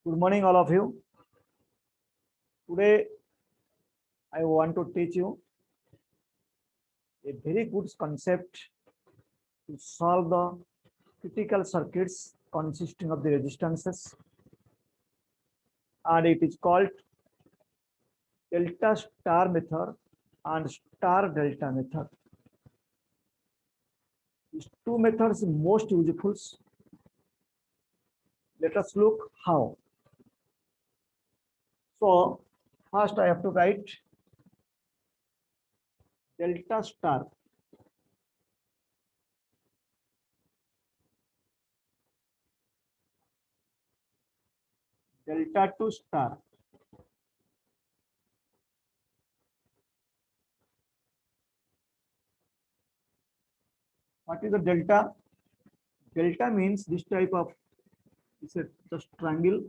Good morning, all of you. Today, I want to teach you a very good concept to solve the critical circuits consisting of the resistances, and it is called delta star method and star delta method. These two methods are most useful. Let us look how. So, first I have to write delta star. Delta to star. What is the delta? Delta means this type of, it's a just triangle.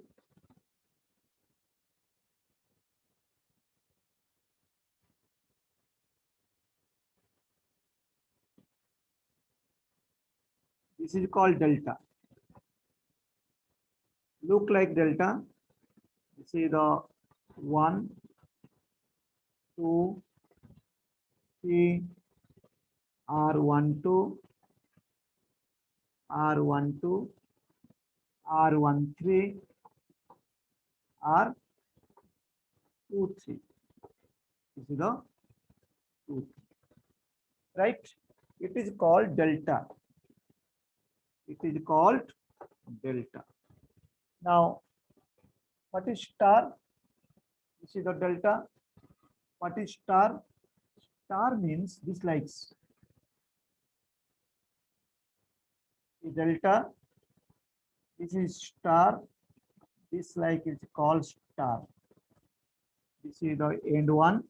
This is called delta. Look like delta. This is the 1, 2, 3, R12, R12, R13, R23. This is the 2, right? It is called delta. It is called delta. Now, what is star? This is the delta. What is star? Star means this likes. Delta. This is star. This like is called star. This is the end 1.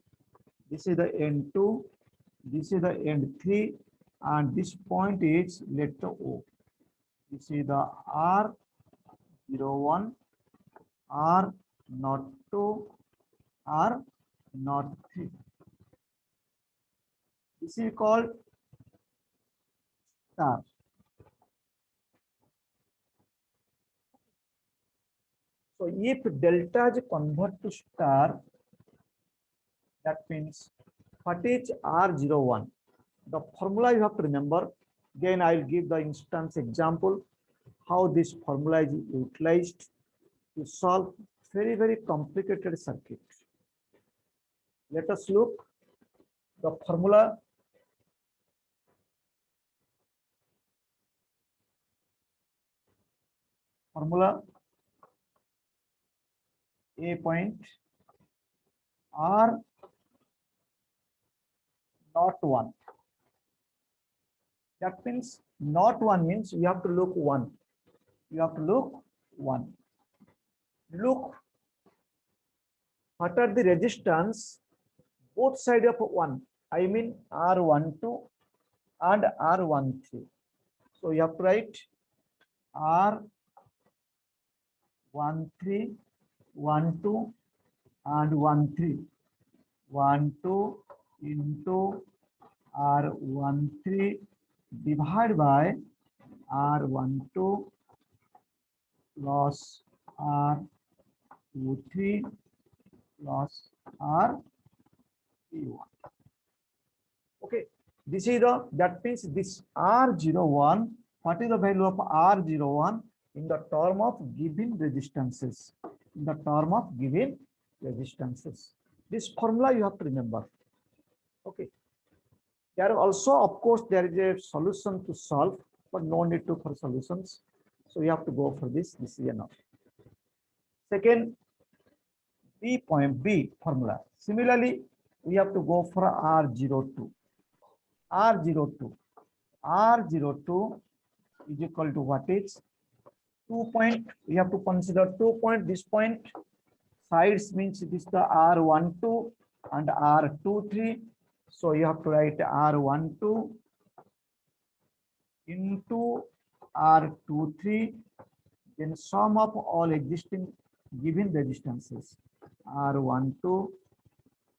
This is the end 2. This is the end 3. And this point is letter O. This is the R01, R02, R03. This is called star. So if delta is convert to star, that means what is R01? The formula you have to remember. Again, I will give the instance example how this formula is utilized to solve very complicated circuit. Let us look the formula. Formula A point R not 1. That means not 1 means you have to look 1. You have to look 1. Look what are the resistance both side of 1. I mean R12 and R13. So you have to write R13, 12 and 13. 12 into R13 divided by R12 plus R23 plus R31. Okay, this is the, that means this R01. What is the value of R01 in the term of given resistances? In the term of given resistances. This formula you have to remember. Okay. There are also, of course, there is a solution to solve, but no need to for solutions. So you have to go for this. This is enough. Second, B point B formula. Similarly, we have to go for R02. R02. R02 is equal to what is 2 point. We have to consider 2 point. This point sides means it is the R12 and R23. So you have to write R12 into R23, then sum of all existing given resistances. R12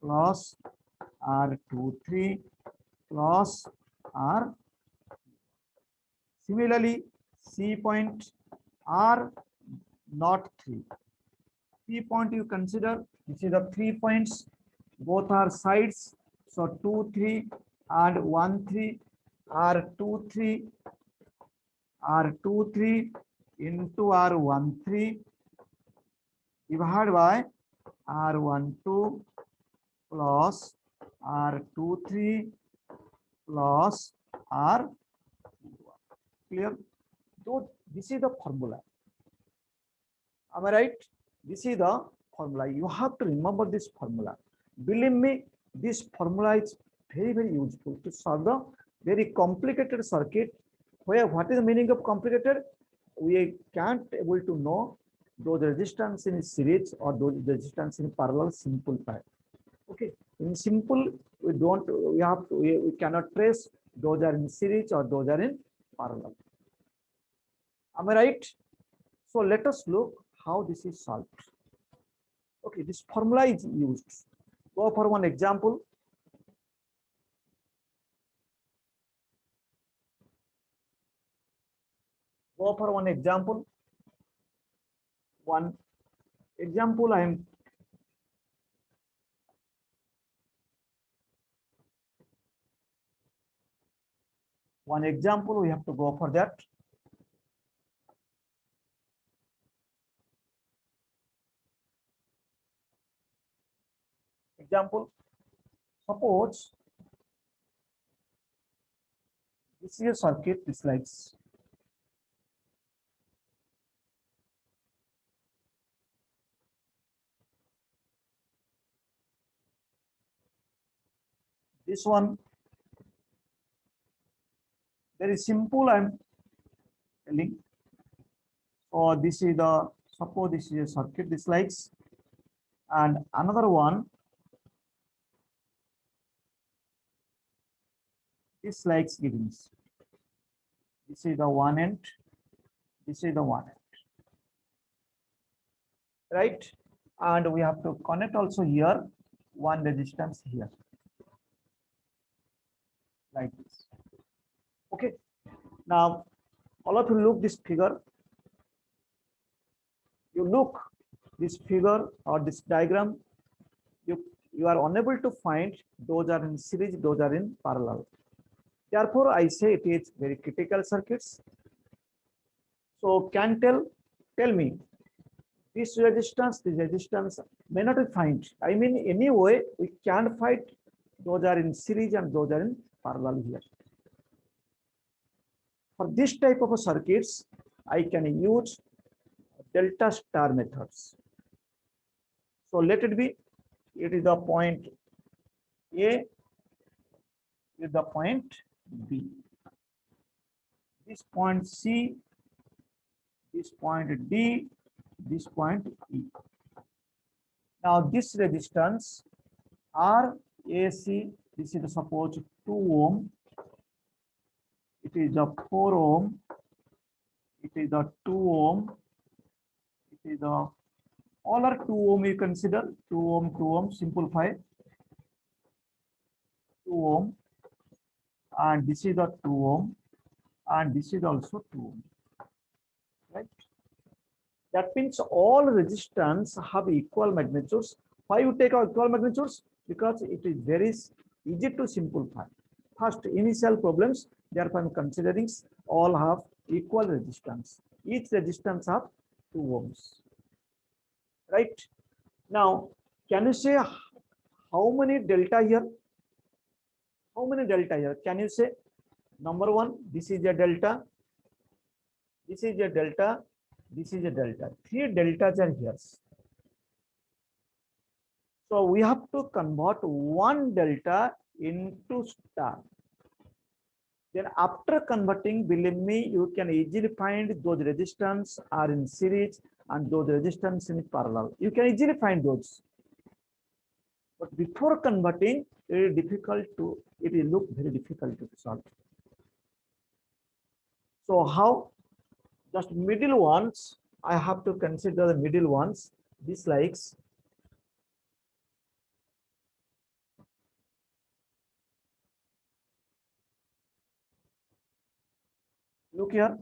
plus R23 plus R. Similarly, C point R03. 3 point you consider. This is the 3 points. Both are sides. So 2, 3 and 1, 3 are 2, 3 are 2, 3 into R1, 3 divided by R1, 2 plus R2, 3 plus R. Clear? So this is the formula. Am I right? This is the formula. You have to remember this formula. Believe me, this formula is very useful to solve the very complicated circuit. Where what is the meaning of complicated? We can't able to know those resistance in series or those resistance in parallel simplified. Okay, in simple we cannot trace those are in series or those are in parallel. Am I right? So let us look how this is solved. Okay, this formula is used. Go for one example. Go for one example. One example I am one example we have to go for that. Example, suppose this is a circuit, this likes this one. Very simple, I'm telling. So this is the, suppose this is a circuit, this likes, and another one, this likes givings. This is the one end, this is the one end, right? And we have to connect also here one resistance here, like this. Okay. Now, all of you look this figure. You look this figure or this diagram. You are unable to find those are in series, those are in parallel. Therefore, I say it is very critical circuits. So, can tell me this resistance may not be find. I mean, anyway, we can find those are in series and those are in parallel here. For this type of circuits, I can use delta star methods. So let it be, it is the point A with the point B. This point C, this point D, this point E. Now this resistance RAC, this is suppose 2 ohm. It is a 4 ohm. It is a 2 ohm. It is a all are 2 ohm. You consider 2 ohm, simplify 2 ohm, and this is the 2 ohm, and this is also 2 ohm. Right? That means all resistance have equal magnitudes. Why you take equal magnitudes? Because it is very easy to simplify. First, initial problems, therefore I'm considering all have equal resistance. Each resistance have 2 ohms. Right? Now, can you say how many delta here? How many delta here? Can you say? Number one, this is a delta. This is a delta. This is a delta. 3 deltas are here. So we have to convert one delta into star. Then after converting, believe me, you can easily find those resistance are in series and those resistance in parallel. You can easily find those. But before converting, it will look very difficult to solve. So how? Just middle ones, I have to consider the middle ones. This likes look here,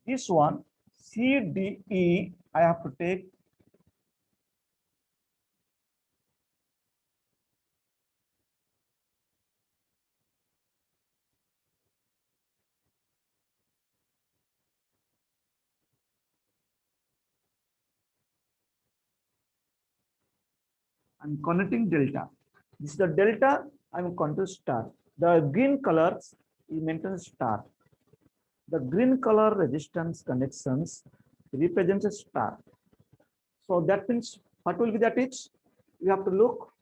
this one CDE I have to take I'm connecting delta. This is the delta, I'm connecting star. The green colors is maintained star. The green color resistance connections represents a star. So that means what will be that is? You have to look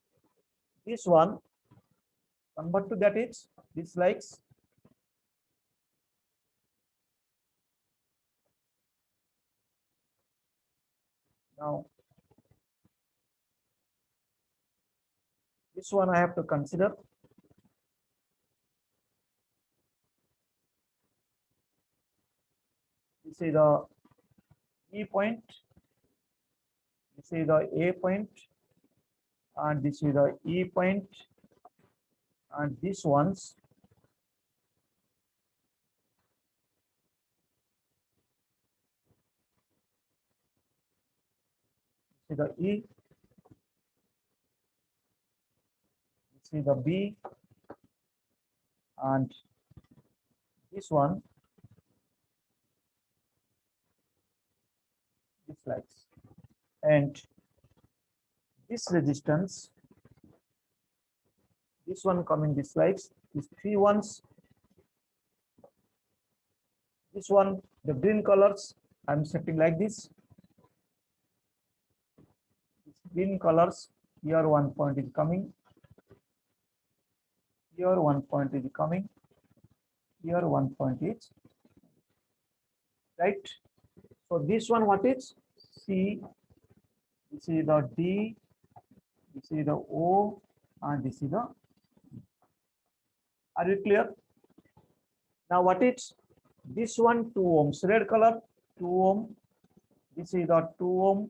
this one, convert to that is this likes. Now this one I have to consider. This is the E point, this is the A point, and this is the E point, and this ones is the E, this is the B, and this one this likes, and this resistance, this one coming this likes, these three ones, this one the green colors I'm setting like this. Green colors, here 1 point is coming, here 1 point is coming, here 1 point is right. So this one what is C, this is the D, this is the O, and this is the. Are you clear? Now what is this one? 2 ohms, red color 2 ohm. This is the 2 ohm.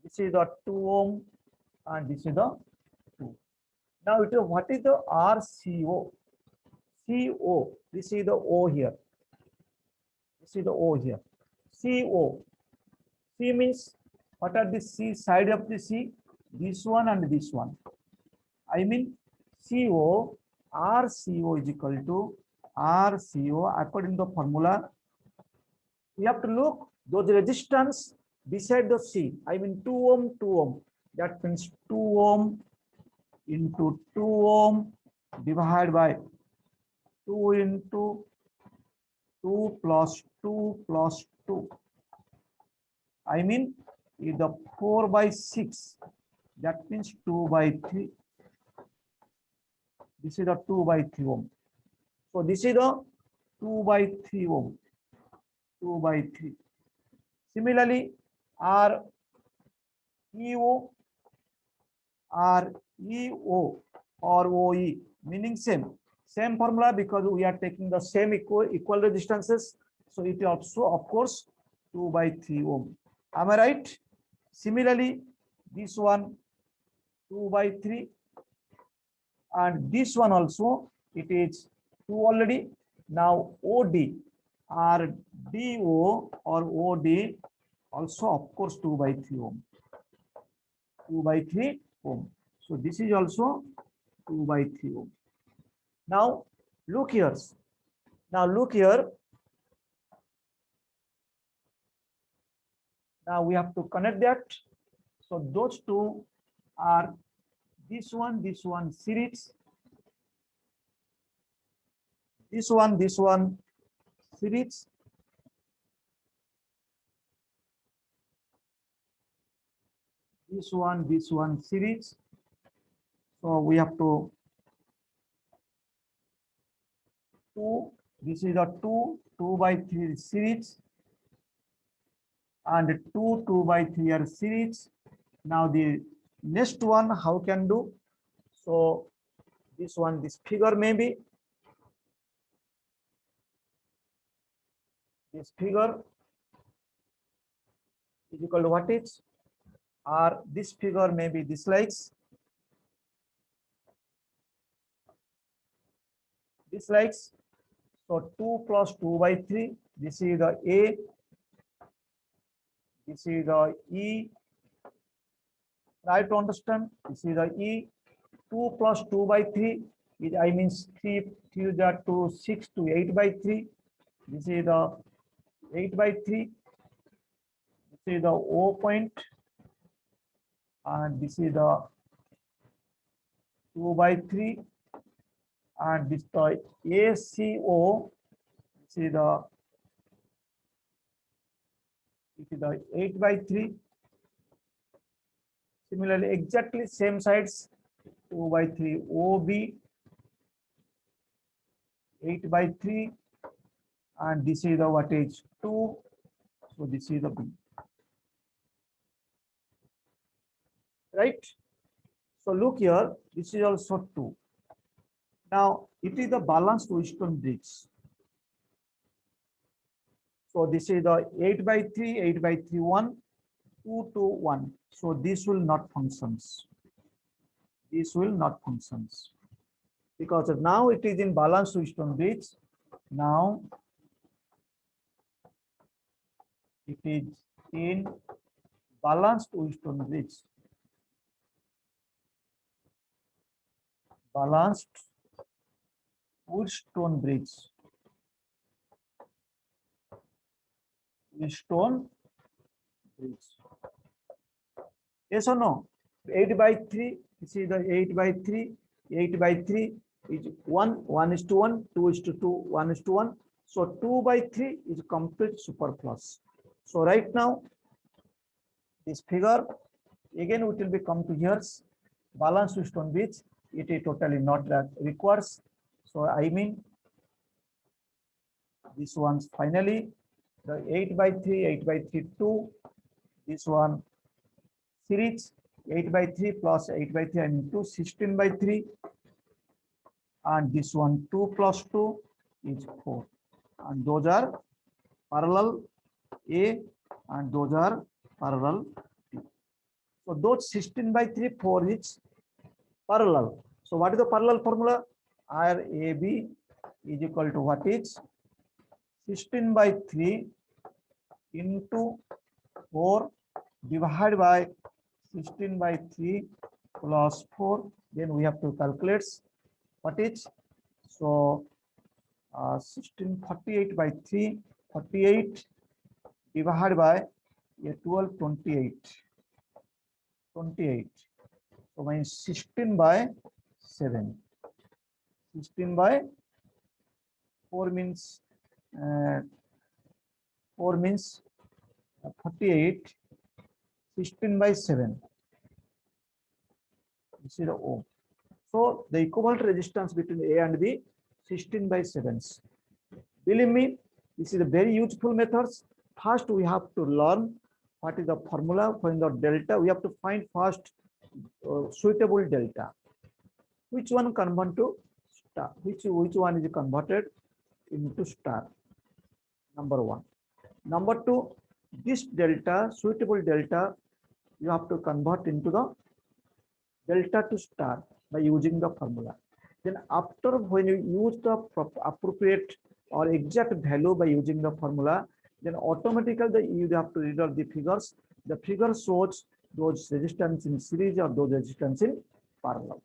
This is the 2 ohm, and this is the 2. Now it is what is the RCO? CO. This is the O here. This is the O here. CO. C means what are the C side of the C? This one and this one. I mean CO, RCO is equal to RCO according to the formula. We have to look those resistance beside the C. I mean 2 ohm, 2 ohm. That means 2 ohm into 2 ohm divided by 2 into 2 plus 2 plus 2. I mean the 4 by 6. That means 2 by 3. This is the 2 by 3 ohm. So this is the 2 by 3 ohm. 2 by 3. Similarly, R EO, R EO or OE meaning same. Same formula because we are taking the same equal resistances. So it also of course 2 by 3 ohm. Am I right? Similarly, this one 2 by 3 and this one also it is 2 already. Now OD or DO or OD also of course 2 by 3 ohm. 2 by 3 ohm. So this is also 2 by 3 ohm. Now look here. Now look here. Now we have to connect that. So those two are this one series. This one series. This one series. So we have to 2. This is a 2 by 3 series. And 2 by 3 are series. Now the next one, how can do? So this one, this figure maybe. This figure is equal to what is? Or this figure maybe this likes. This likes. So 2 plus 2 by 3. This is the A. This is the E. Try to understand. This is the E. 2 plus 2 by 3. I means 3 to 6 to 8 by 3. This is the 8 by 3. This is the O point. and this is the 2 by 3, and this the ACO, this is the 8 by 3. Similarly, exactly same sides, 2 by 3 OB, 8 by 3, and this is the what is 2. So this is the B, right? So look here, this is also 2. Now it is the balanced Wheatstone bridge. So this is the 8 by 3, 8 by 3, 1, 2, 2, 1. So this will not functions. This will not functions because now it is in balanced Wheatstone bridge. Now it is in balanced Wheatstone bridge. Balanced Wheatstone bridge. Wheatstone bridge. Yes or no? 8 by 3. This is the 8 by 3. 8 by 3 is 1. 1 is to 1. 2 is to 2. 1 is to 1. So 2 by 3 is complete superfluous. So right now, this figure again it will be come to here. Balanced Wheatstone bridge. It is totally not requires. So I mean this one's finally the 8 by 3, 8 by 3, 2. This one series 8 by 3 plus 8 by 3 and 2, 16 by 3. And this one 2 plus 2 is 4. And those are parallel A and those are parallel B. So those 16 by 3, 4 is parallel. So what is the parallel formula? RAB is equal to what is 16 by 3 into 4 divided by 16 by 3 plus 4. Then we have to calculate what is. So 1648 by 3, 48 divided by 12, 28. 28. So means 16 by 7. 16 by 4 means 4 means 48. 16 by 7. This is the ohm. So the equivalent resistance between A and B, 16 by 7. Believe me, this is a very useful methods. First, we have to learn what is the formula for the delta. We have to find first suitable delta. Which one convert to star? Which one is converted into star? Number one. Number two, this delta, suitable delta, you have to convert into the delta to star by using the formula. Then after when you use the appropriate or exact value by using the formula, then automatically you have to read out the figures. The figure shows those resistance in series or those resistance in parallel.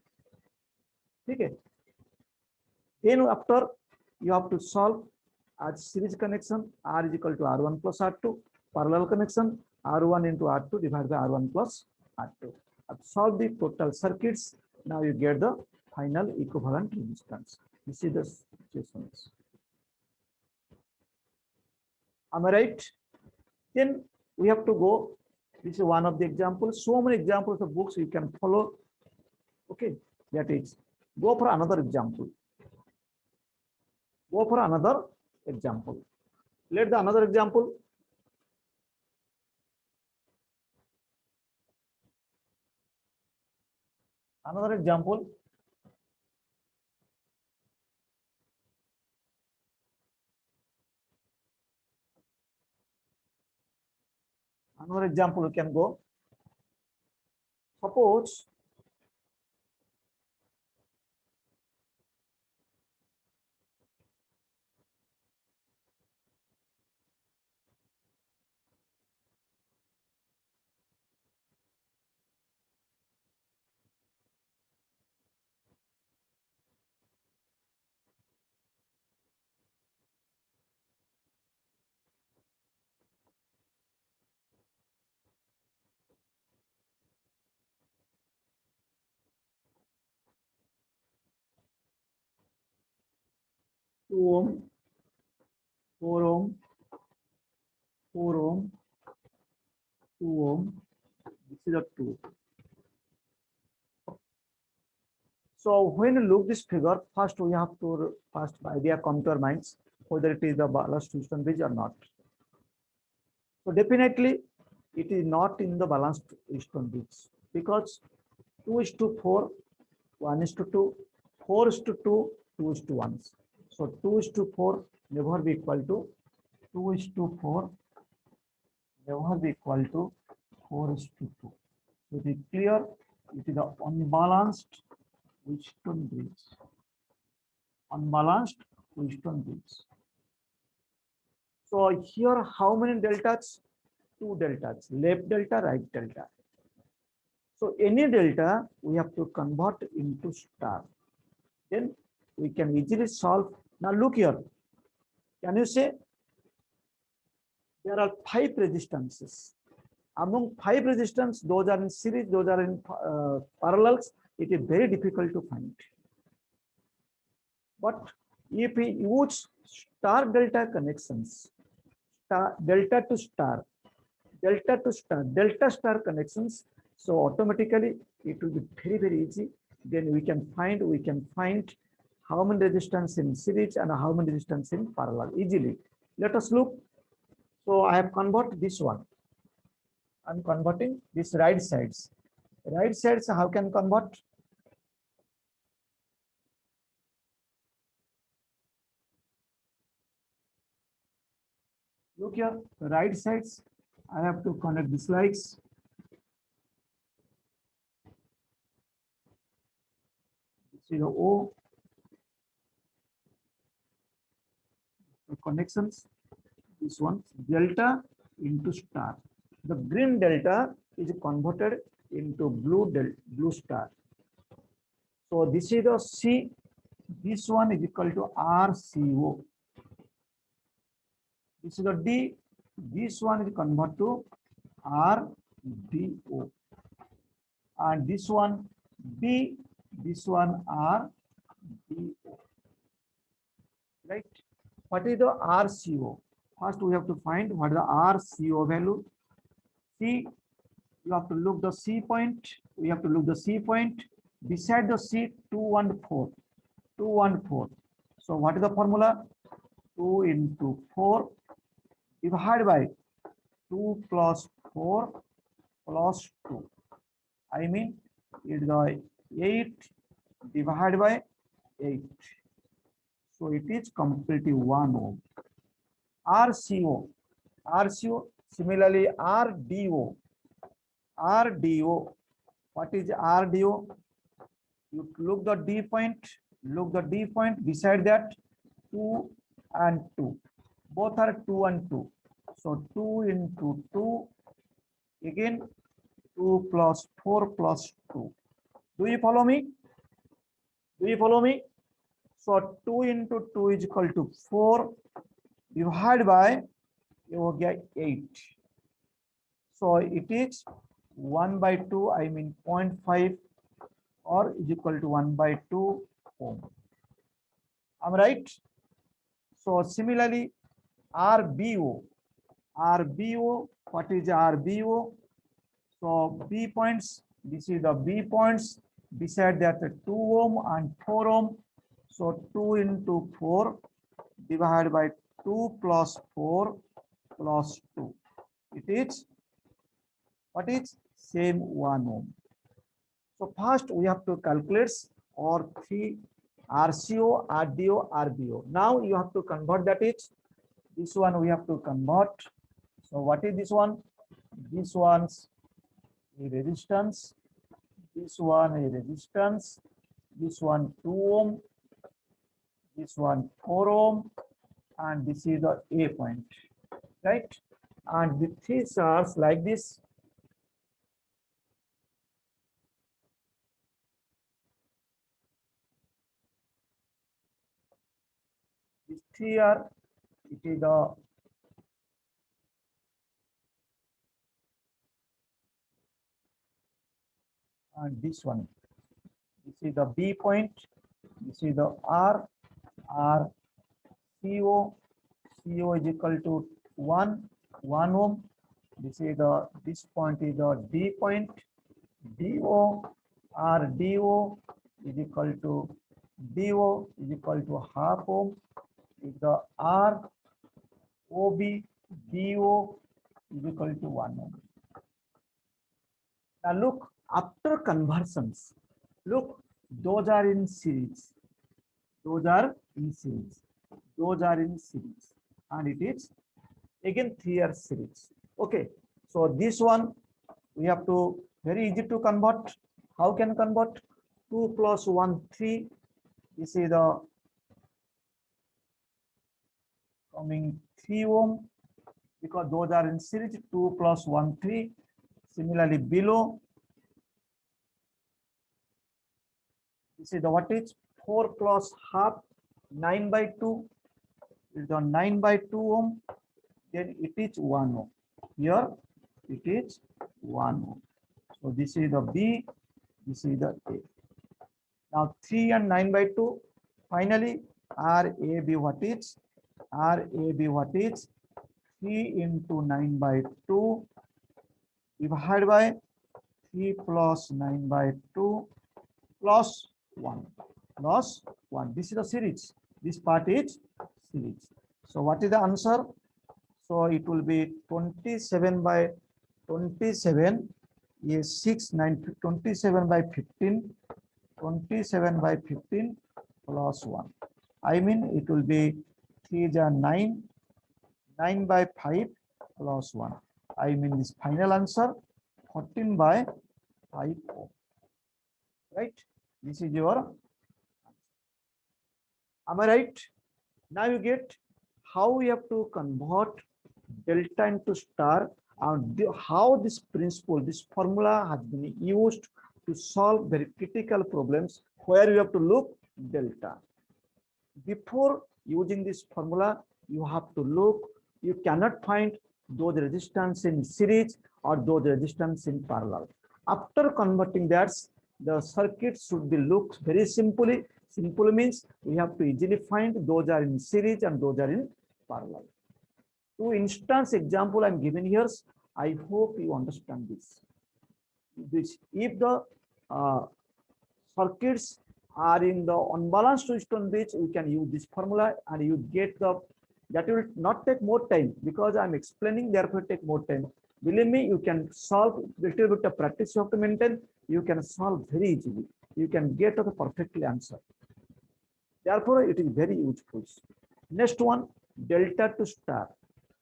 Okay. Then after you have to solve as series connection, R is equal to R1 plus R2, parallel connection, R1 into R2 divided by R1 plus R2. Solve the total circuits. Now you get the final equivalent resistance. This is the situation. Am I right? Then we have to go. This is one of the examples. So many examples of books you can follow. Okay, that is. Go for another example. Go for another example. Let the another example. Another example. Another example you can go. Suppose 2 ohm, 4 ohm, 4 ohm, 2 ohm. This is a 2. So when you look this figure, first we have to first idea come to our minds whether it is the balanced Houston bridge or not. So definitely it is not in the balanced Houston bridge because 2 is to 4, 1 is to 2, 4 is to 2, 2 is to 1. So 2 is to 4 never be equal to 2 is to 4 never be equal to 4 is to 2. So it is clear it is the unbalanced Houston bridge. Unbalanced Houston bridge. So here how many deltas? Two deltas, left delta, right delta. So any delta we have to convert into star. Then we can easily solve. Now look here. Can you say there are 5 resistances? Among 5 resistance, those are in series, those are in parallels. It is very difficult to find. But if we use star delta connections, delta to star, delta star connections, so automatically it will be very easy. Then we can find how many resistance in series and how many resistance in parallel easily. Let us look. So I have converted this one. I'm converting this right sides. Right sides, how can convert? Look here, right sides. I have to connect this likes. See the O connections. This one delta into star. The green delta is converted into blue star. So this is the C. This one is equal to RCO. This is the D. This one is converted to RDO. And this one B. This one RDO. Right? What is the RCO? First, we have to find what is the RCO value. C, you have to look the C point. We have to look the C point. Beside the C, 214. 214. So what is the formula? 2 into 4 divided by 2 plus 4 plus 2. I mean, it is the 8 divided by 8. So it is completely 1 ohm. RCO. RCO. Similarly, RDO. RDO. What is RDO? You look the D point. Look the D point. Beside that, 2 and 2. Both are 2 and 2. So 2 into 2. Again, 2 plus 4 plus 2. Do you follow me? Do you follow me? So 2 into 2 is equal to 4 divided by you will get 8. So it is 1 by 2, I mean 0.5 or is equal to 1 by 2 ohm. Am I right? So similarly, RBO. RBO, what is RBO? So B points, this is the B points. Beside that 2 ohm and 4 ohm. So 2 into 4 divided by 2 plus 4 plus 2. It is, what is same 1 ohm. So first we have to calculate or 3 RCO, RDO, RBO. Now you have to convert that is. This one we have to convert. So what is this one? This one's a resistance. This one a resistance. This one 2 ohm. This one 4 ohm. And this is the A point. Right? And the three stars like this. These three are, it is the and this one. This is the B point. This is the R, CO is equal to 1 ohm. This point is the D point. DO is equal to half ohm. Is the ROB DO is equal to 1 ohm. Now look, after conversions, look, those are in series. Those are in series. And it is again 3R series. Okay, so this one we have to very easy to convert. How can convert? 2 plus 1 3. This is the coming 3 ohm, because those are in series. 2 plus 1 3. Similarly below, this is the what is 4 plus half, 9/2 is the 9/2 ohm. Then it is 1 ohm. Here it is 1 ohm. So this is the B, this is the A. Now 3 and 9/2. Finally, RAB what is? 3 into 9/2 divided by 3 plus 9/2 plus 1. This is the series. This part is series. So what is the answer? So it will be 27 by 27 is 6 9 27 by 15 plus 1. I mean it will be 3 is 9 by 5 plus 1. I mean this final answer 14 by 5 ohm. Right? This is your. Am I right? Now you get how we have to convert delta into star, and how this principle, this formula has been used to solve very critical problems where you have to look delta. Before using this formula, you have to look, you cannot find those resistance in series or those resistance in parallel. After converting that, the circuit should be looked very simply. Simple means we have to easily find those are in series and those are in parallel. Two instance example I'm giving here. I hope you understand this. If the circuits are in the unbalanced resistance bridge, we can use this formula and you get the, that will not take more time because I'm explaining, therefore take more time. Believe me, you can solve, little bit of practice you have to maintain, you can solve very easily. You can get the perfectly answer. Therefore, it is very useful. Next one, delta to star.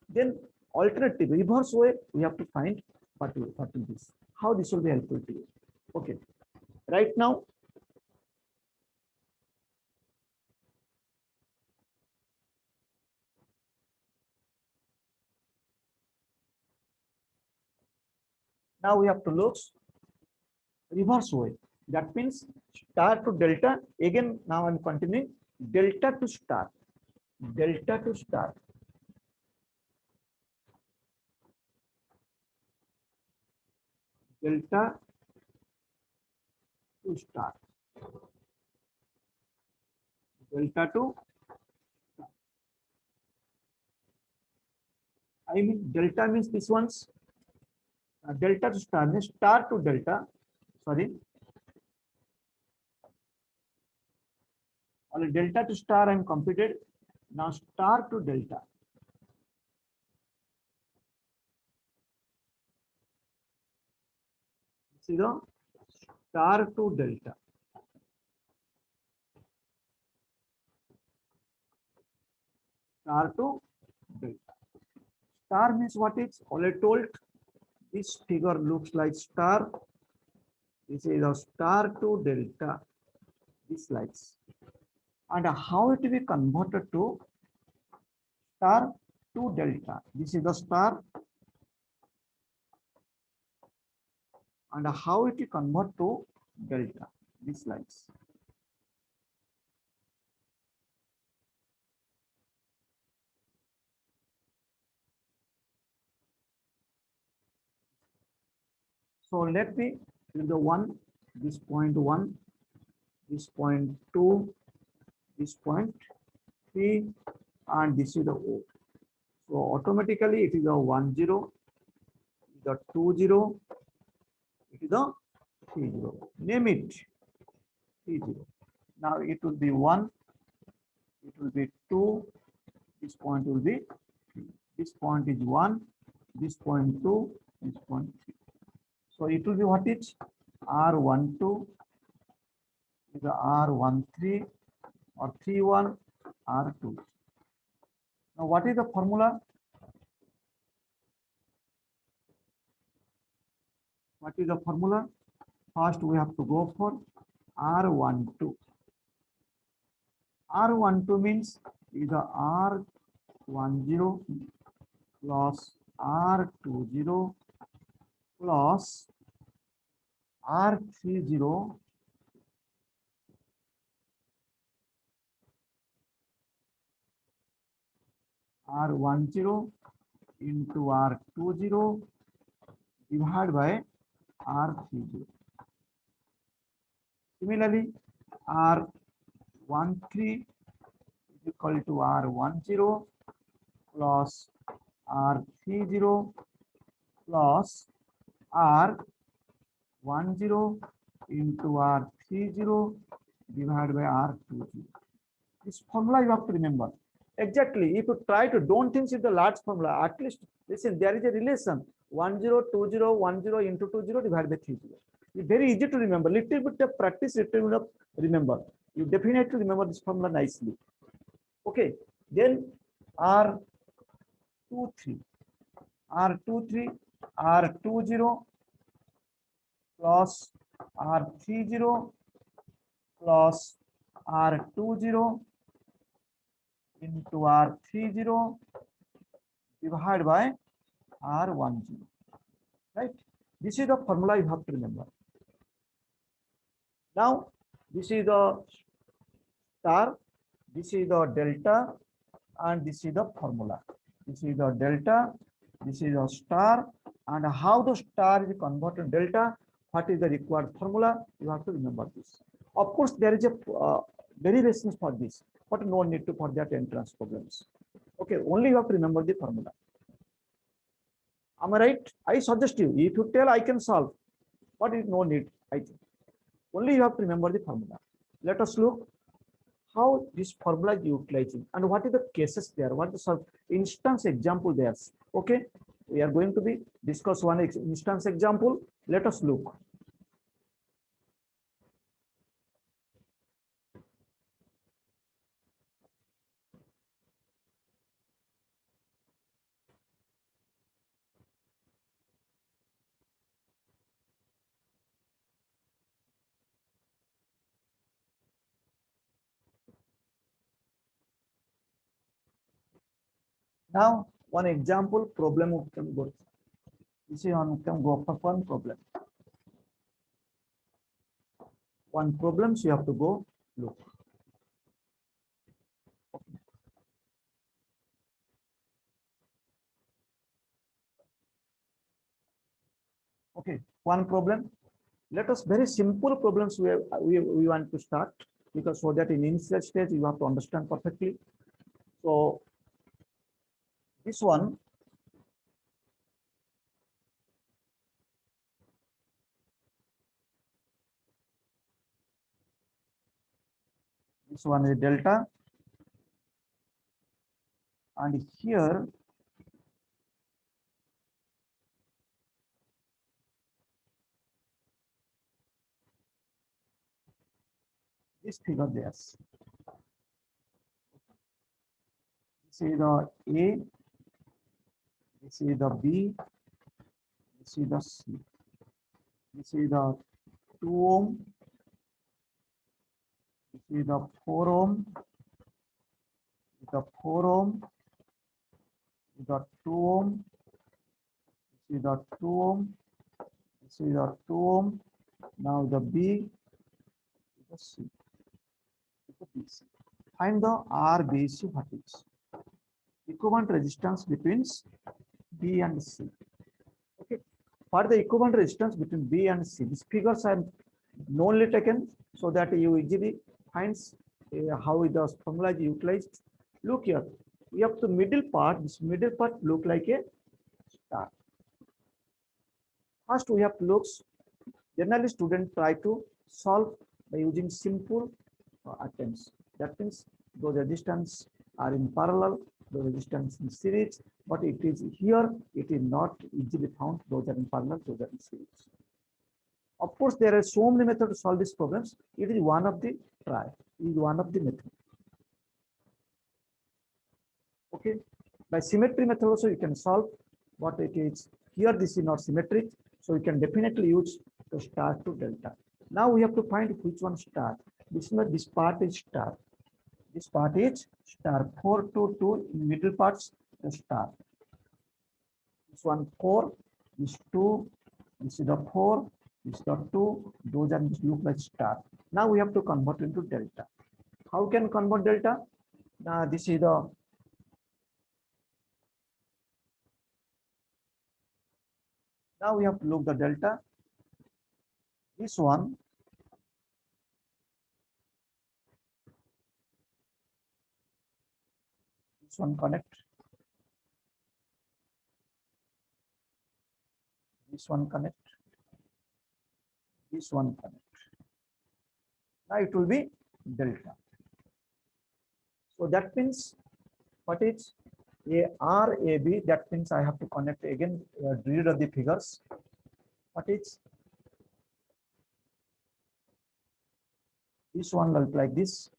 Then alternative, reverse way, we have to find what is this. How this will be helpful to you. Okay. Right now, we have to look reverse way. That means star to delta. Again, now I'm continuing delta to star. Delta to star. Delta to star. Delta to star. I mean delta means this one's delta to star means star to delta. Sorry. Only delta to star I'm completed. Now star to delta. See the star to delta. Star to delta. Star means what is already told. This figure looks like star. This is a star to delta. This lights. And how it will be converted to star to delta. This is the star. And how it will convert to delta. This lights. So let me do the one, this point 1, this point 2, this point 3, and this is the O. So automatically it is a 1 0, the 2 0, it is a 3 0. Name it 3 0. Now it will be 1, it will be 2, this point will be 3. This point is 1, this point 2, this point 3. So it will be what is R12 is the R13 or 31 R2. Now what is the formula? What is the formula? First we have to go for R12. R12 means is the R10 plus R20 plus R30 R10 into R20 divided by R30. Similarly, R13 is equal to R10 plus R30 plus R10 into R30 divided by R20. This formula you have to remember. Exactly, if you try to don't think it's the large formula, at least listen, there is a relation 10, 20, 10 into 20 divided by 30. It's very easy to remember. Little bit of practice, little bit of remember. You definitely remember this formula nicely. Okay, then R23, R23, R20 plus R30 plus R20 into R30 divided by R10. Right? This is the formula you have to remember. Now, this is the star, this is the delta, and this is the formula. This is the delta, this is the star, and how the star is converted to delta, what is the required formula, you have to remember this. Of course, there is a derivations for this, but no need to for that entrance problems. Okay, only you have to remember the formula. Am I right? I suggest you, if you tell I can solve, but is no need, I think. Only you have to remember the formula. Let us look how this formula is utilizing and what is the cases there, what is the instance example there. Okay, we are going to be discuss one instance example. Let us look. Now, one example problem of them go. This is on can go for one problem. One problem, so you have to go look. Okay, one problem. Let us very simple problems we want to start, because so that in initial stage you have to understand perfectly. So this one, this one is delta, and here this figure there. This is the A, this is the B, this is the C. This is the 2 ohm, this is the 4 ohm, the 4 ohm, the 2 ohm, this is the 2 ohm, this is the 2 ohm. Now the B, the C, the BC. Find the RBC, what is equivalent resistance between B and C. Okay, for the equivalent resistance between B and C, these figures are only taken so that you easily find how the formula is utilized. Look here, we have the middle part. This middle part look like a star. First, we have to look. Generally, students try to solve by using simple attempts. That means those resistance are in parallel, the resistance in series, but it is here, it is not easily found. Those are in parallel, those are in series. Of course, there are so many methods to solve these problems. It is one of the try, it is one of the methods. Okay, by symmetry method also you can solve, but it is here this is not symmetric, so you can definitely use the star to delta. Now we have to find which one star. This part is star. This part is star. 4 to 2 in middle parts the star. This one 4, this 2, this is the 4, this is the 2. Those are look like star. Now we have to convert into delta. How can convert delta? Now this is the now we have to look the delta. This one connect. This one connect. This one connect. Now it will be delta. So that means what is a R A B? That means I have to connect again. Read the figures. What is this one look like this?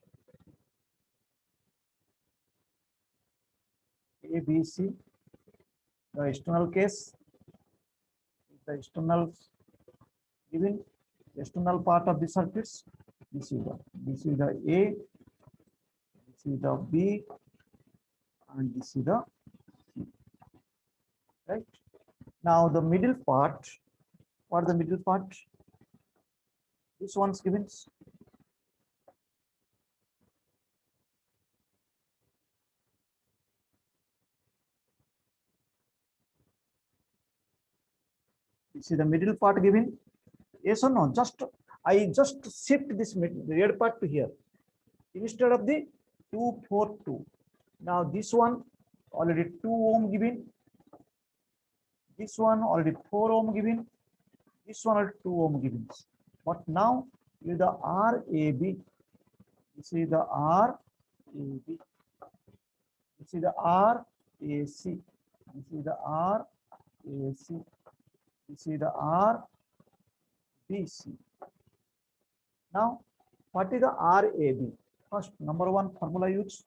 A B C. The external case. The external given external part of the circuits. This is the A. This is the B. And this is the C. Right. Now the middle part. What the middle part? This one's given. This is the middle part given. Yes or no? I just shift this red part to here instead of the 242. Now this one already 2 ohm given. This one already 4 ohm given. This one already 2 ohm given. But now with the RAB, this is the RAB. This is the RAC. This is the RAC. This is the RBC. Now, what is the RAB? First, number one formula use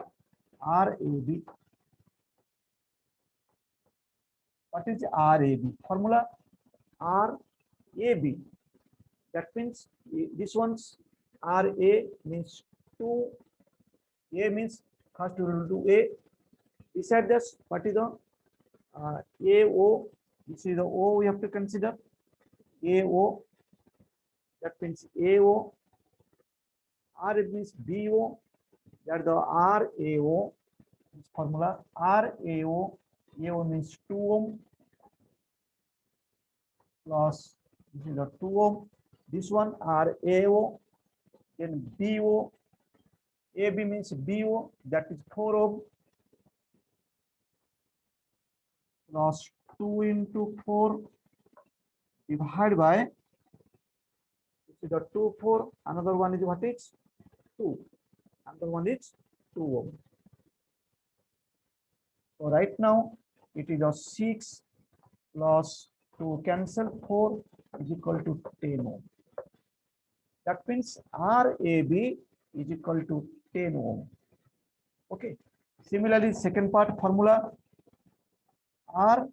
RAB. What is RAB? Formula RAB. That means this one's RA means 2. A means first we will do A. Beside this, what is the AO? This is the O we have to consider. AO. That means AO. R means BO. That the RAO. This formula RAO. AO means 2 ohm plus this is the 2 ohm. This one RAO. Then BO. AB means BO. That is 4 ohm plus 2 into 4 divided by this is the 2 4. Another one is what is 2. Another one is 2 ohm. So right now it is a 6 plus 2 cancel 4 is equal to 10 ohm. That means RAB is equal to 10 ohm. Okay. Similarly, second part formula RAC.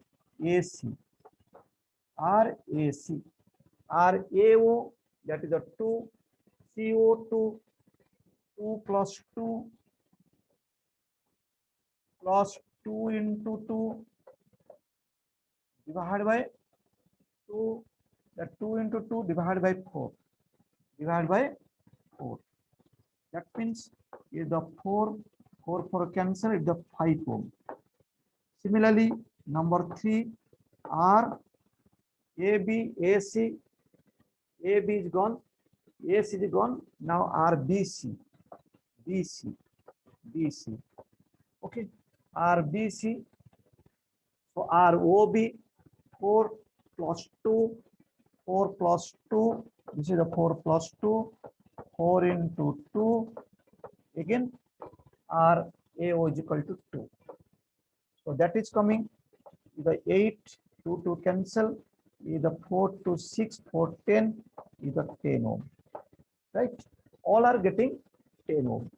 RAC. RAO, that is a 2. CO2, 2 plus 2 plus 2 into 2 divided by 2. That 2 into 2 divided by 4. Divided by 4. That means is the 4 cancel is the 5 ohm. Similarly, number 3 R AB AC. AB is gone, AC is gone. Now RBC, BC. Okay. RBC. So ROB 4 plus 2, 4 plus 2. This is the 4 plus 2, 4 into 2. Again, RAO is equal to 2. So that is coming. The 8, 2 to cancel. Either 4 to 6, 4, 10. Either 10 ohm. Right? All are getting 10 ohm.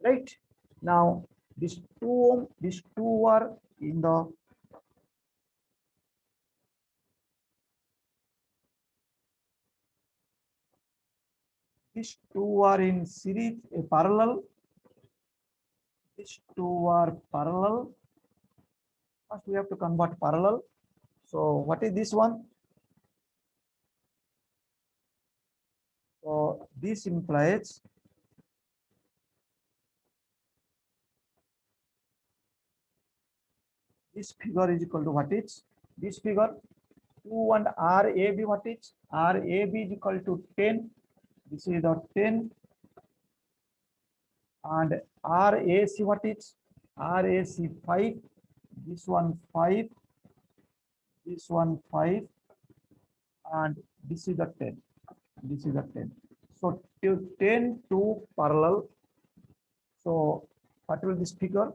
Right? Now, these 2 ohm, these 2 are in the these 2 are in series, parallel. These 2 are parallel. First, we have to convert parallel. So, what is this one? So, this implies this figure is equal to what is this figure? 2 and RAB, what is? RAB is equal to 10. This is the 10. And RAC, what is? RAC 5. This one 5. This one 5. And this is the 10. This is the 10. So 10 to parallel. So what will this figure?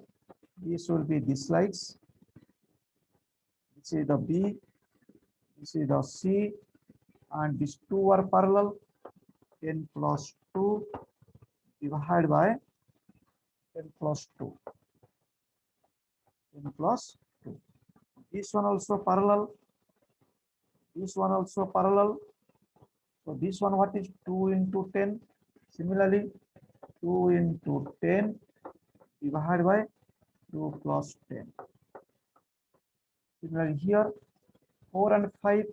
This will be this slides. This is the B. This is the C. And these 2 are parallel. 10 plus 2 divided by 10 plus 2. 10 plus 2. This one also parallel. This one also parallel. So this one, what is 2 into 10? Similarly, 2 into 10 divided by 2 plus 10. Similarly here, 4 and 5,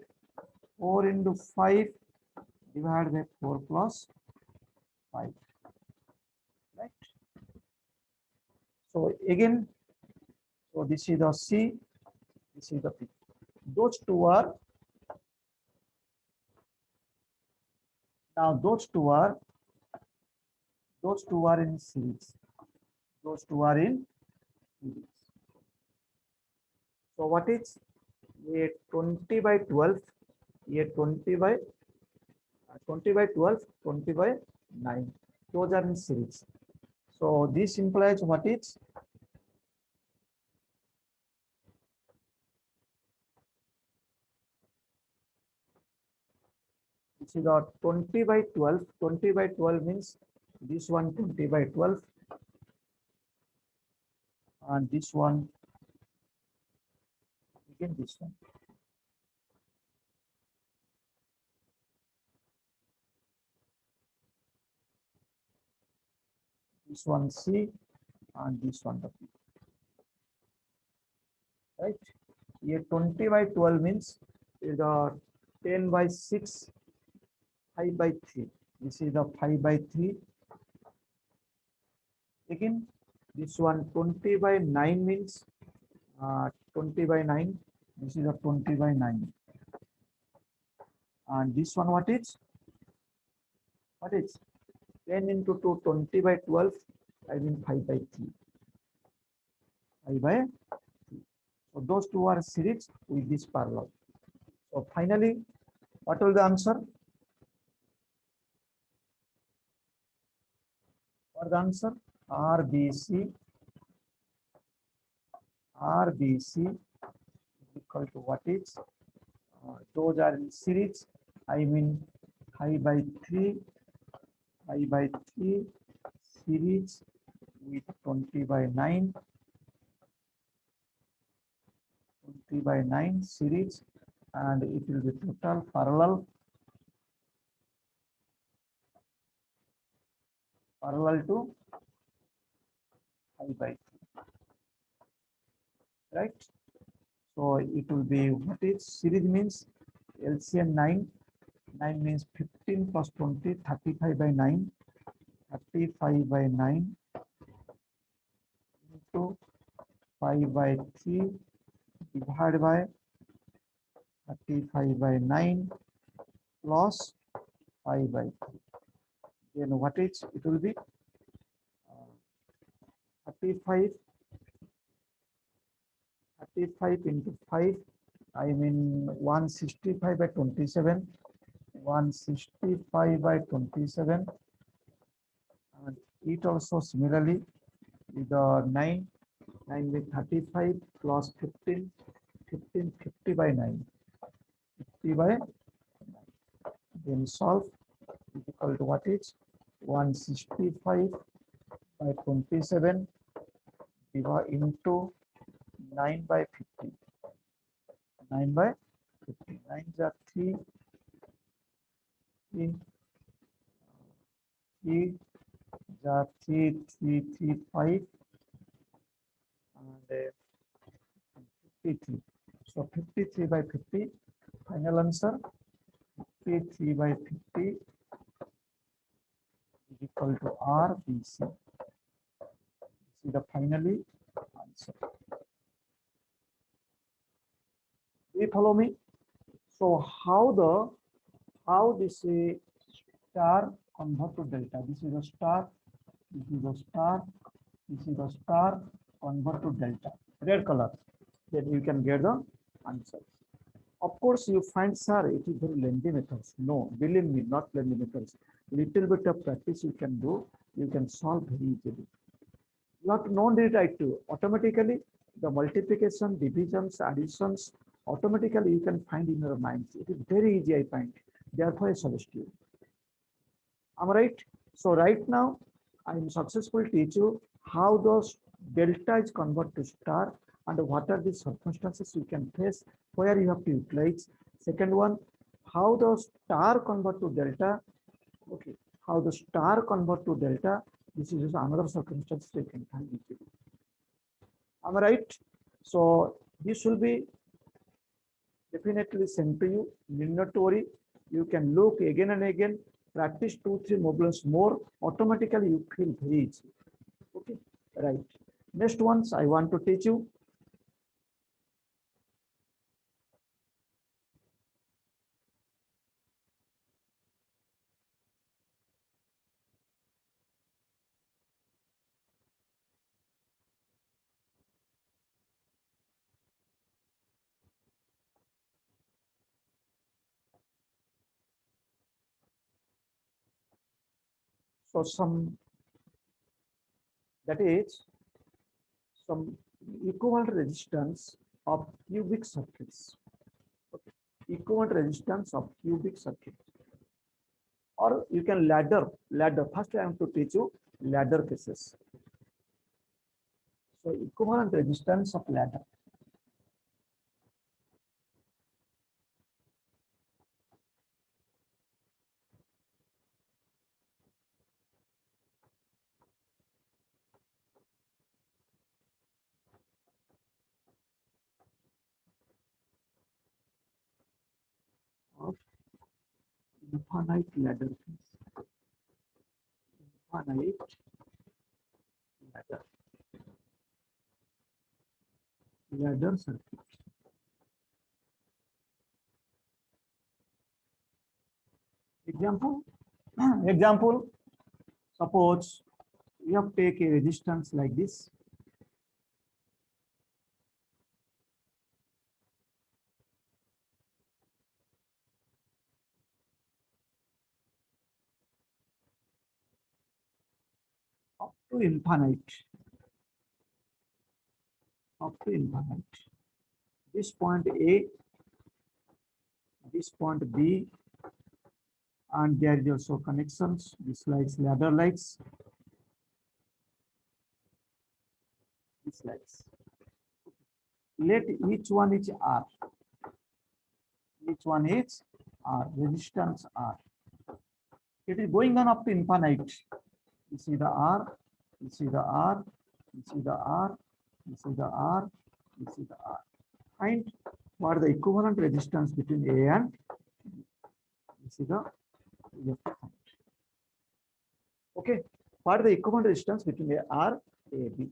4 into 5 divided by 4 plus 5. Right? So again, so this is the C, this is the P. Those two are now those two are in series. Those two are in series. So what is a 20 by 12? A 20 by 12, 20 by 9. Those are in series. So this implies what is? This is a 20 by 12. 20 by 12 means this one 20 by 12. And this one, again this one. This one C and this one the P. Right? Here 20 by 12 means is a 10 by 6, 5 by 3. This is the 5 by 3. Again, this one 20 by 9 means 20 by 9. This is a 20 by 9. And this one, what is? What is? 10 into 2, 20 by 12. I mean 5 by 3. 5 by 3. So those two are series with this parallel. So finally, what will the answer? For the answer, RBC is equal to what is? Those are in series. I mean 5 by 3, 5 by 3 series with 20 by 9, 20 by 9 series, and it will be total parallel to 5 by 3, right? So it will be what is series means LCM 9. 9 means 15 plus 20, 35 by 9, 35 by 9 into 5 by 3 divided by 35 by 9 plus 5 by 3. Then what is it will be 35 55 into 5, I mean 165 by 27, 165 by 27, and it also similarly with the 9, 9 by 35 plus 15, 15, 50 by 9, 50 by 9. Then solve is equal to what is 165 by 27 divided into 9 by 50. 9 by 50. 9 is 3, 3, 3 is 3, 3, 3, 5, and 53. So 53 by 50. Final answer 53 by 50 is equal to RBC. See the finally answer. Do you follow me? So how this star convert to delta? This is a star. This is a star. This is a star convert to delta. Red color. Then you can get the answer. Of course, you find, sir, it is very lengthy methods. No, believe me, not lengthy methods. Little bit of practice you can do. You can solve very easily. You have to know it right too. Automatically, the multiplication, divisions, additions, automatically you can find in your mind. It is very easy, I find. Therefore, I suggest you. Am I right? So right now, I am successful teach you how those delta is converted to star and what are the circumstances you can face where you have to utilize. Second one, how the star convert to delta. Okay, how the star convert to delta. This is another circumstance you can find easily. Am I right? So this will be definitely sent to you. Need not to worry. You can look again and again. Practice 2-3 problems more. Automatically you feel very easy. Okay, right. Next ones I want to teach you. So that is some equivalent resistance of cubic circuits. Okay. Equivalent resistance of cubic circuit. Or you can ladder. First I am to teach you ladder cases. So equivalent resistance of ladder. Of infinite ladder case. Infinite ladder. Ladder circuit. Example. Example. Suppose you have take a resistance like this. Up to infinite. Up to infinite. This point A, this point B, and there is also connections. This likes ladder lights. This lights. Let each one is R. Each one is R. Resistance R. It is going on up to infinite. You see the R. You see the R. You see the R. You see the R. You see the R. Find what the equivalent resistance between A and B. You see the okay. What is the equivalent resistance between A R A B?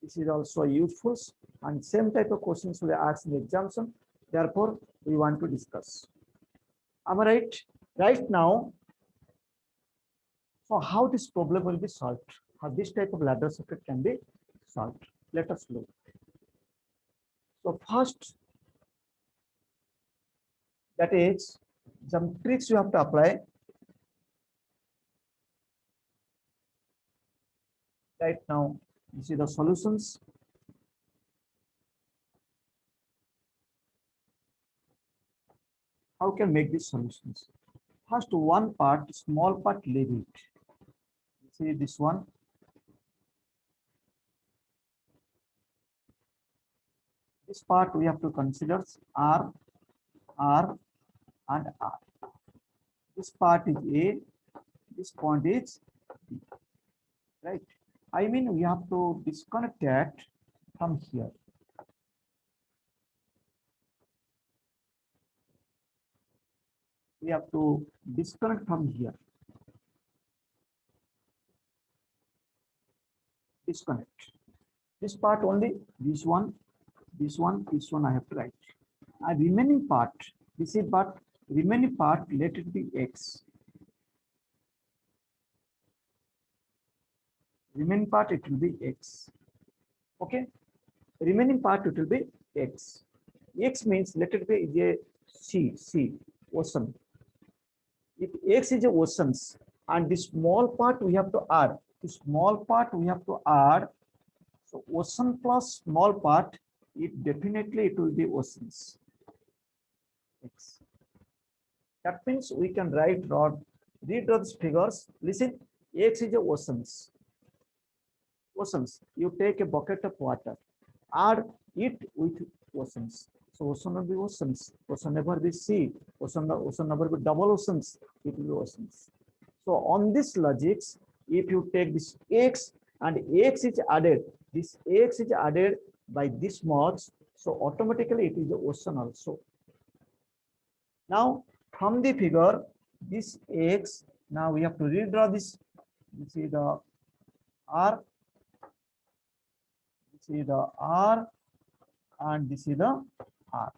This is also useful and same type of questions will ask in the examination. Therefore, we want to discuss. Am I right? Right now, so how this problem will be solved? How this type of ladder circuit can be solved? Let us look. So first, that is some tricks you have to apply. Right now, you see the solutions. How can make these solutions? First, one part, small part, leave it. See this one. This part we have to consider R, R, and R. This part is A. This point is B. Right? I mean, we have to disconnect that from here. We have to disconnect from here. Disconnect. This part only, this one, this one, this one I have to write. And remaining part, this is but remaining part, let it be X. Remaining part, it will be X. Okay. Remaining part, it will be X. X means let it be a C, ocean. If X is a oceans and this small part we have to add, the small part we have to add. So ocean plus small part, it will be oceans. X. That means we can redraw these figures. Listen, X is a oceans. Oceans. You take a bucket of water, add it with oceans. So ocean will be oceans. Ocean never be sea. Ocean never be double oceans. It will be oceans. So on this logics, if you take this X and X is added, this X is added by this much, so automatically it is the ocean also. Now from the figure, this X, now we have to redraw this. This is the R, this is the R, and this is the R,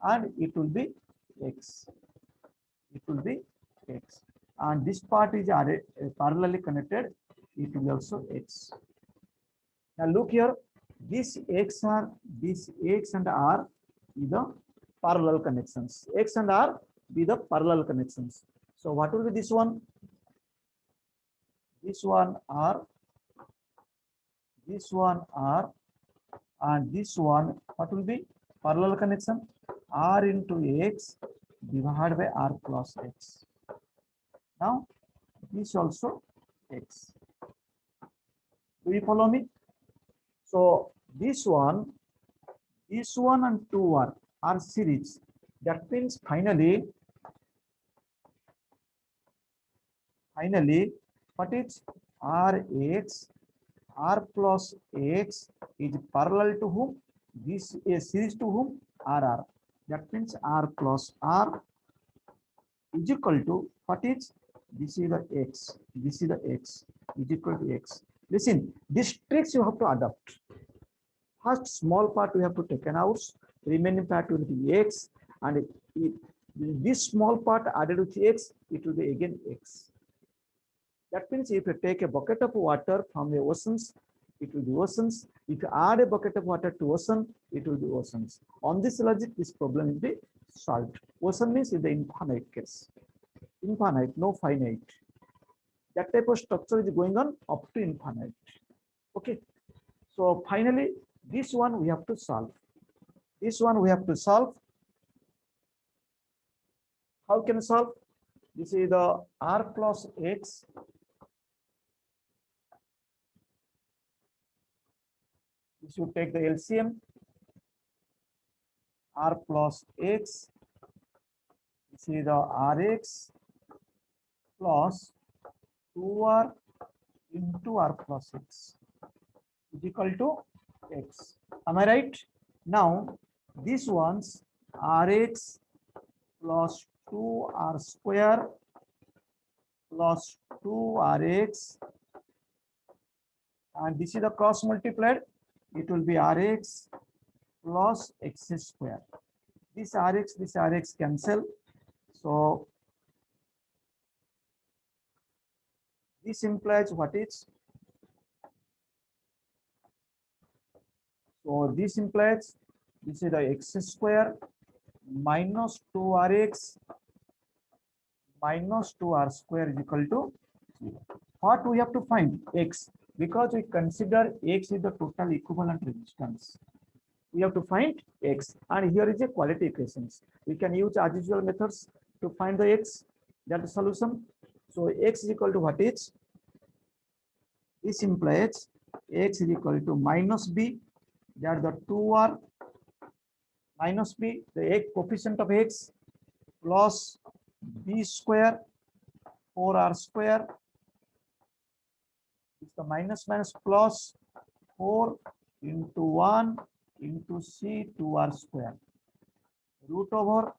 and it will be X. It will be X, and this part is added, parallelly connected. It will be also X. Now look here, this X and R is the parallel connections. X and R be the parallel connections. So what will be this one? This one R, this one R, and this one, what will be parallel connection? R into X divided by R plus X. Now this also X. Do you follow me? So this one and 2R are series. That means finally, what is Rx, R plus X is parallel to whom? This is series to whom? RR. That means R plus R is equal to what is? This is the X. This is the X is equal to X. Listen, these tricks you have to adopt. First, small part we have to take out, remaining part will be X, and if this small part added with X, it will be again X. That means if you take a bucket of water from the oceans, it will be oceans. If you add a bucket of water to ocean, it will be oceans. On this logic, this problem will be solved. Ocean means in the infinite case. Infinite, no finite. That type of structure is going on up to infinite. Okay. So finally, this one we have to solve. This one we have to solve. How can we solve? This is the R plus X. You should take the LCM. R plus X. This is the Rx plus 2R into R plus X is equal to X. Am I right? Now, this one's Rx plus 2R square plus 2Rx, and this is the cross multiplied. It will be Rx plus X square. This Rx cancel. So this implies what is? So this implies This is the x square minus 2rx minus 2r square is equal to 0. What we have to find? X, because we consider x is the total equivalent resistance. We have to find x, and here is a quality equations. We can use as usual methods to find the x, that is solution. So x is equal to what is? This implies x is equal to minus b, that the 2r minus b, the x coefficient of x, plus b square 4r square is the minus minus plus 4 into 1 into c 2r square root over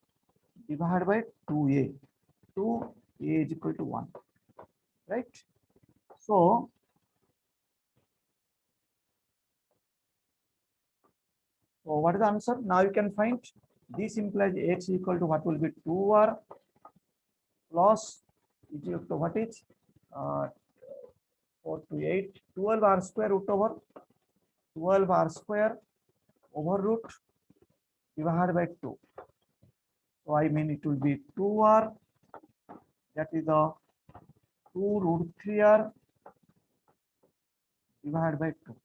divided by 2a. 2a is equal to 1, right? So what is the answer? Now you can find this implies x equal to what will be 2r plus is equal to what is 4 to 8 12r square root over 12r square over root divided by 2. So I mean it will be 2r, that is the 2 root 3r divided by 2.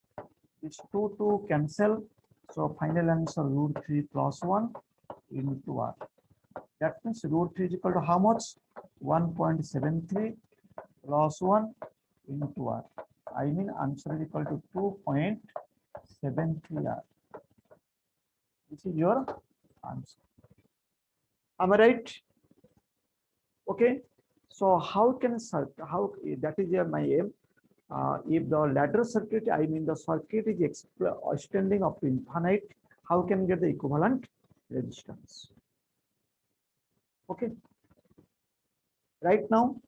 This 2 cancel. So final answer root 3 plus 1 into r. That means root 3 is equal to how much? 1.73 plus 1 into r. I mean answer is equal to 2.73 r. This is your answer. Am I right? Okay. So how can how that is my aim. If the ladder circuit, I mean the circuit is extending up to infinite, how can we get the equivalent resistance? Okay. Right now,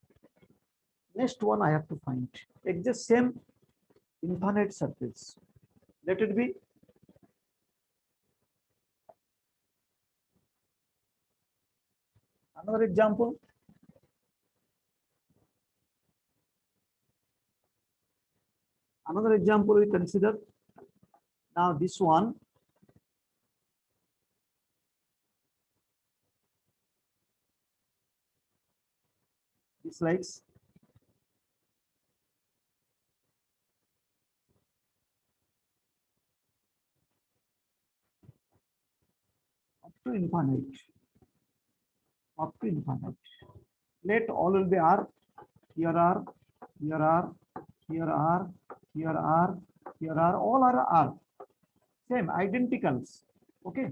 next one I have to find. It's the same infinite circuits. Let it be another example. Another example we consider. Now this one. This likes up to infinite. Up to infinite. Let all will be R. Here R, here R, here R, here R, here R, all are R. Same, identicals. Okay.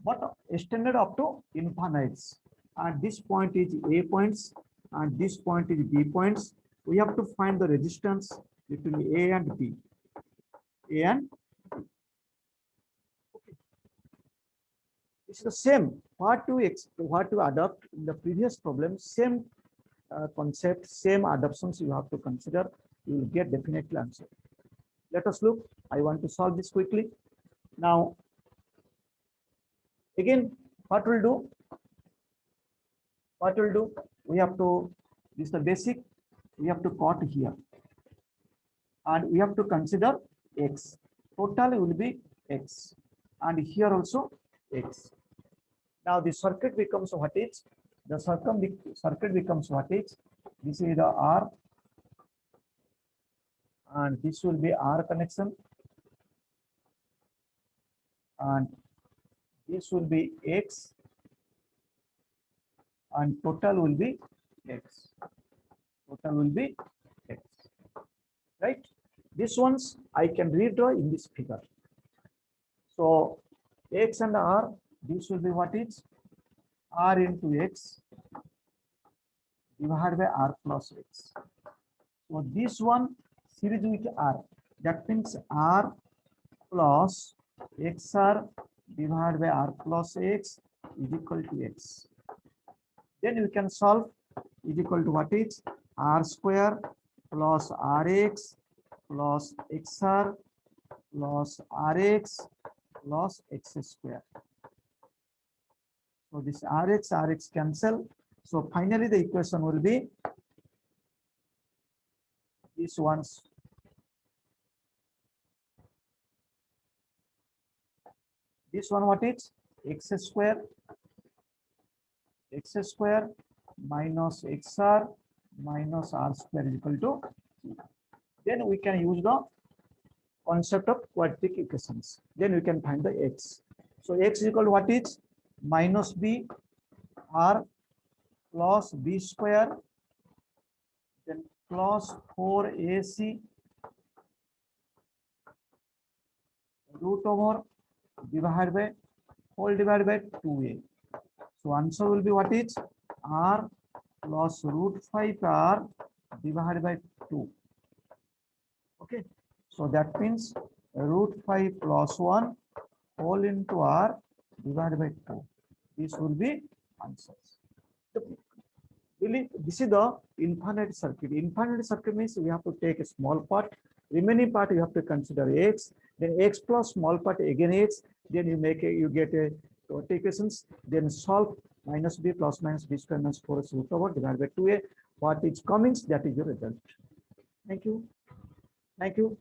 But extended up to infinites. And this point is A points, and this point is B points. We have to find the resistance between A and B. A and B. Okay. It's the same. What to adopt in the previous problem, same concept, same adoptions you have to consider. You will get definitely answer. Let us look. I want to solve this quickly. Now, again, what we'll do? What we'll do? We have to, this is the basic, we have to cut here. And we have to consider x. Total will be x. And here also x. Now the circuit becomes what is? The circuit becomes what is? This is the R. And this will be R connection. And this will be x. And total will be x. Total will be x. Right? These ones I can redraw in this figure. So x and R, this will be what is? R into x divided by R plus x. So this one series with R. That means R plus XR divided by R plus x is equal to x. Then we can solve is equal to what is? R square plus Rx plus XR plus Rx plus x square. So this Rx cancel. So finally the equation will be this one's This one what is x square minus xr minus r square is equal to 0. Then we can use the concept of quadratic equations. Then we can find the x. So x is equal to what is minus b r plus b square, then plus 4ac root over divided by whole divided by 2a. So answer will be what is r plus root 5r divided by 2. Okay, so that means root 5 plus 1 whole into r divided by 2. This will be answers. Really, this is the infinite circuit. Infinite circuit means we have to take a small part, remaining part you have to consider x, then x plus small part again x, then you get a equations, then solve minus b plus minus b square minus 4 root over divided by 2a. What is coming, that is your result. Thank you. Thank you.